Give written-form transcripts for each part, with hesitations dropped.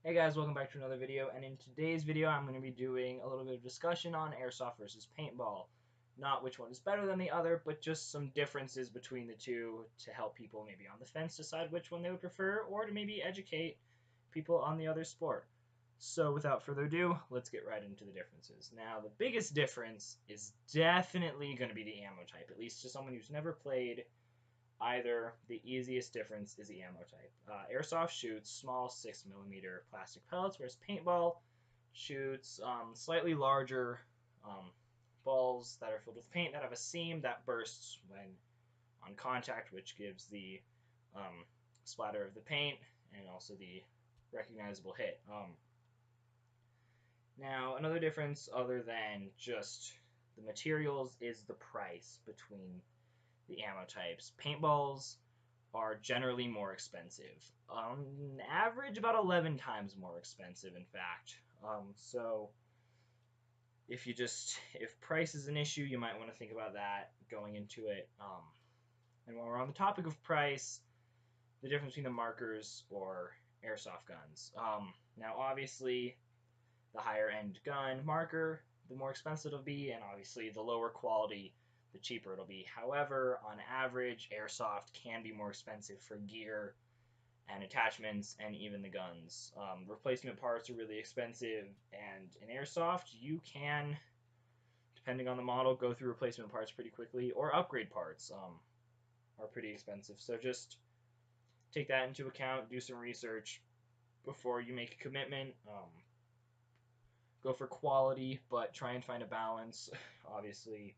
Hey guys, welcome back to another video, and in today's video I'm going to be doing a little bit of discussion on Airsoft versus Paintball. Not which one is better than the other, but just some differences between the two to help people maybe on the fence decide which one they would prefer, or to maybe educate people on the other sport. So without further ado, let's get right into the differences. Now the biggest difference is definitely going to be the ammo type, at least to someone who's never played either. The easiest difference is the ammo type. Airsoft shoots small 6mm plastic pellets, whereas paintball shoots slightly larger balls that are filled with paint that have a seam that bursts when on contact, which gives the splatter of the paint and also the recognizable hit. Now, another difference other than just the materials is the price between the ammo types. Paintballs are generally more expensive. On average, about 11 times more expensive, in fact. So if price is an issue, you might want to think about that going into it. And while we're on the topic of price, the difference between the markers or airsoft guns. Now, obviously, the higher end gun marker, the more expensive it'll be, and obviously the lower quality, the cheaper it'll be. However, on average, airsoft can be more expensive for gear and attachments and even the guns. Replacement parts are really expensive, and in airsoft, you can, depending on the model, go through replacement parts pretty quickly, or upgrade parts are pretty expensive. So just take that into account, do some research before you make a commitment. Go for quality, but try and find a balance. Obviously,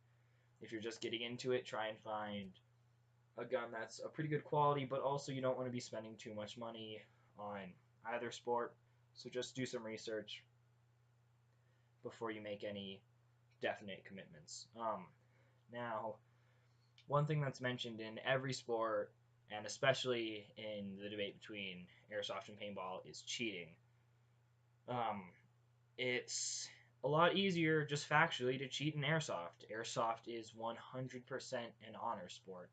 if you're just getting into it, try and find a gun that's a pretty good quality, but also you don't want to be spending too much money on either sport. So just do some research before you make any definite commitments. Now, one thing that's mentioned in every sport, and especially in the debate between airsoft and paintball, is cheating. It's a lot easier, just factually, to cheat in airsoft. Airsoft is 100% an honor sport.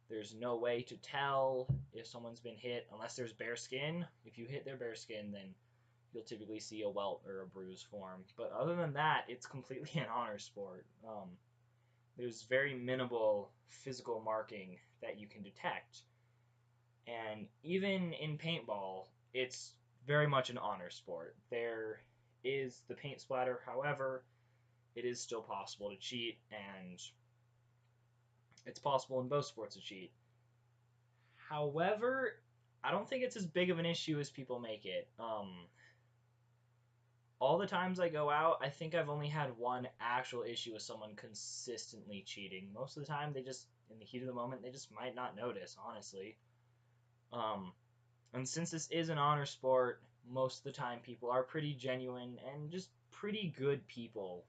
There's no way to tell if someone's been hit unless there's bare skin. If you hit their bare skin, then you'll typically see a welt or a bruise form. But other than that, it's completely an honor sport. There's very minimal physical marking that you can detect. And even in paintball, it's very much an honor sport. There is the paint splatter, however, it is still possible to cheat, and it's possible in both sports to cheat. However, I don't think it's as big of an issue as people make it. All the times I go out, I think I've only had one actual issue with someone consistently cheating. Most of the time, they just, in the heat of the moment, they just might not notice, honestly. And since this is an honor sport, most of the time people are pretty genuine and just pretty good people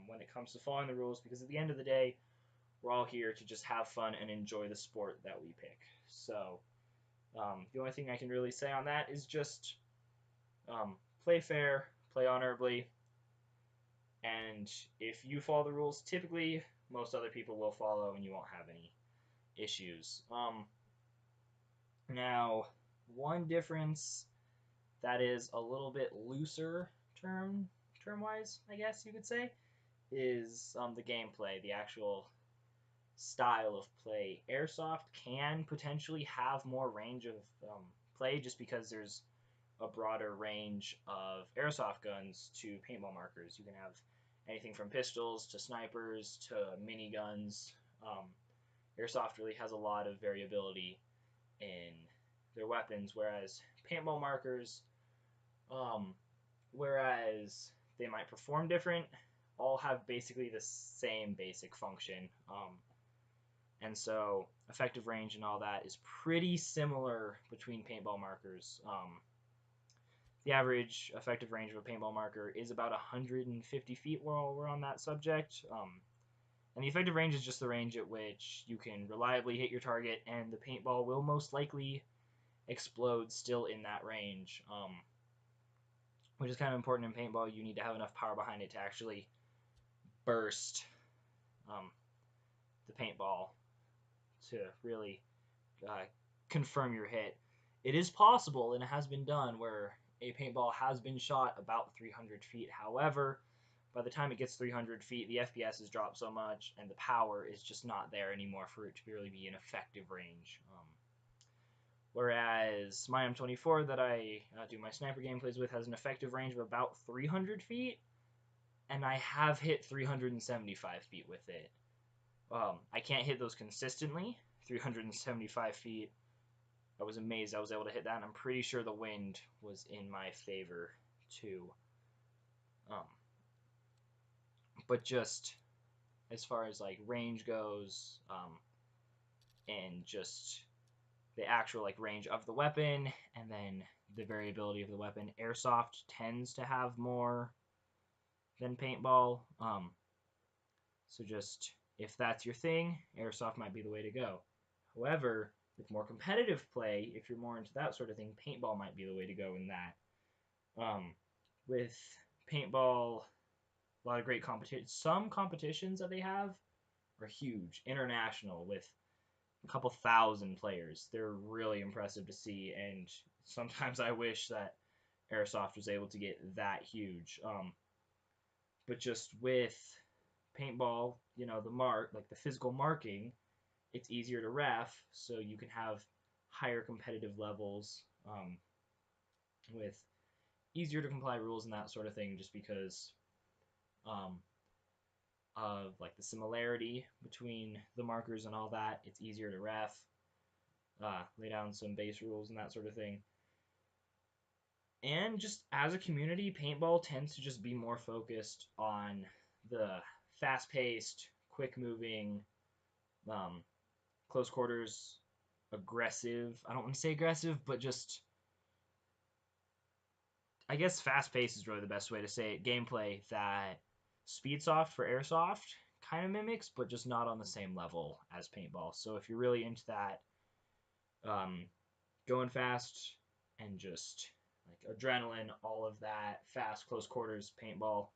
when it comes to following the rules, because at the end of the day, we're all here to just have fun and enjoy the sport that we pick. So the only thing I can really say on that is just play fair, play honorably, and if you follow the rules, typically most other people will follow and you won't have any issues. Now, one difference that is a little bit looser term-wise, I guess you could say, is the gameplay, the actual style of play. Airsoft can potentially have more range of play just because there's a broader range of airsoft guns to paintball markers. You can have anything from pistols to snipers to miniguns. Airsoft really has a lot of variability in their weapons, whereas paintball markers, whereas they might perform different, all have basically the same basic function. And so effective range and all that is pretty similar between paintball markers. The average effective range of a paintball marker is about 150 feet while we're on that subject. And the effective range is just the range at which you can reliably hit your target, and the paintball will most likely explode still in that range, which is kind of important in paintball. You need to have enough power behind it to actually burst the paintball to really confirm your hit. It is possible, and it has been done, where A paintball has been shot about 300 feet. However, by the time it gets 300 feet, the FPS has dropped so much, and the power is just not there anymore for it to really be an effective range. Whereas my M24 that I do my sniper gameplays with has an effective range of about 300 feet, and I have hit 375 feet with it. I can't hit those consistently. 375 feet. I was amazed I was able to hit that, and I'm pretty sure the wind was in my favor too. But just as far as like range goes, and just the actual like range of the weapon, and then the variability of the weapon, Airsoft tends to have more than paintball. So just if that's your thing, Airsoft might be the way to go. However, with more competitive play, if you're more into that sort of thing, paintball might be the way to go in that. With paintball, a lot of great competition. Some competitions that they have are huge, international, with a couple thousand players. They're really impressive to see, and sometimes I wish that Airsoft was able to get that huge. But just with paintball, like the physical marking, it's easier to ref, so you can have higher competitive levels with easier to comply rules and that sort of thing, just because of like the similarity between the markers and all that. It's easier to ref, lay down some base rules and that sort of thing. And just as a community, paintball tends to just be more focused on the fast-paced, quick-moving, close quarters, aggressive. I don't want to say aggressive, but just, I guess fast-paced is really the best way to say it. Gameplay that Speedsoft for Airsoft kind of mimics, but just not on the same level as paintball. So if you're really into that, going fast and just like adrenaline, all of that, fast, close quarters, paintball,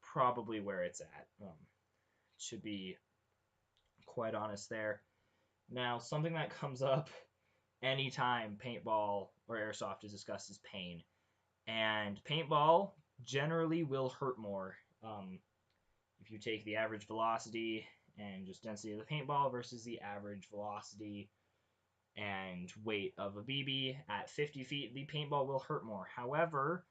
probably where it's at. To be quite honest there. Now, something that comes up anytime paintball or airsoft is discussed is pain. And paintball generally will hurt more. If you take the average velocity and just density of the paintball versus the average velocity and weight of a BB at 50 feet, the paintball will hurt more. However,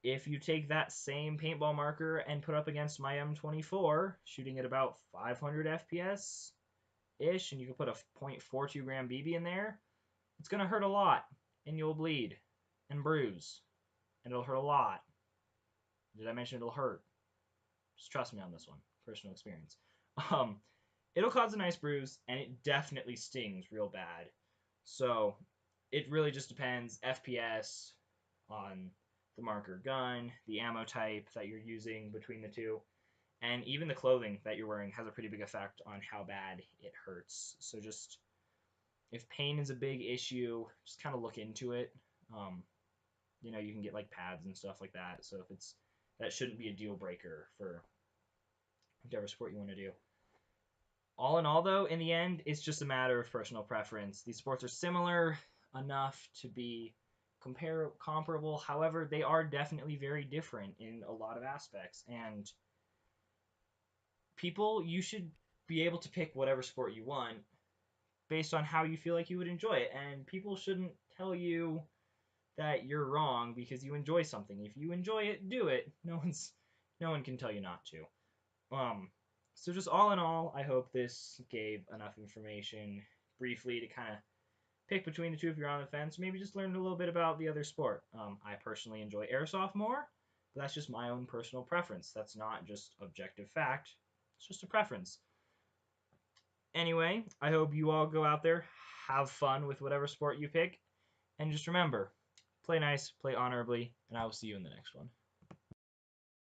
if you take that same paintball marker and put up against my M24, shooting at about 500 FPS ish, and you can put a .42 gram BB in there, it's going to hurt a lot, and you'll bleed and bruise, and it'll hurt a lot. Did I mention it'll hurt? Just trust me on this one, personal experience. It'll cause a nice bruise, and it definitely stings real bad. So it really just depends FPS on the marker gun, the ammo type that you're using between the two, and even the clothing that you're wearing has a pretty big effect on how bad it hurts. So just, if pain is a big issue, just kind of look into it. You can get like pads and stuff like that. So if that shouldn't be a deal breaker for whatever sport you want to do. All in all, though, in the end, it's just a matter of personal preference. These sports are similar enough to be comparable. However, they are definitely very different in a lot of aspects. And you should be able to pick whatever sport you want based on how you feel like you would enjoy it. And people shouldn't tell you that you're wrong because you enjoy something. If you enjoy it, do it. No one can tell you not to. So just all in all, I hope this gave enough information briefly to kind of pick between the two if you're on the fence. Maybe just learn a little bit about the other sport. I personally enjoy airsoft more, but that's just my own personal preference. That's not just objective fact. It's just a preference. Anyway, I hope you all go out there, have fun with whatever sport you pick, and just remember, play nice, play honorably, and I will see you in the next one.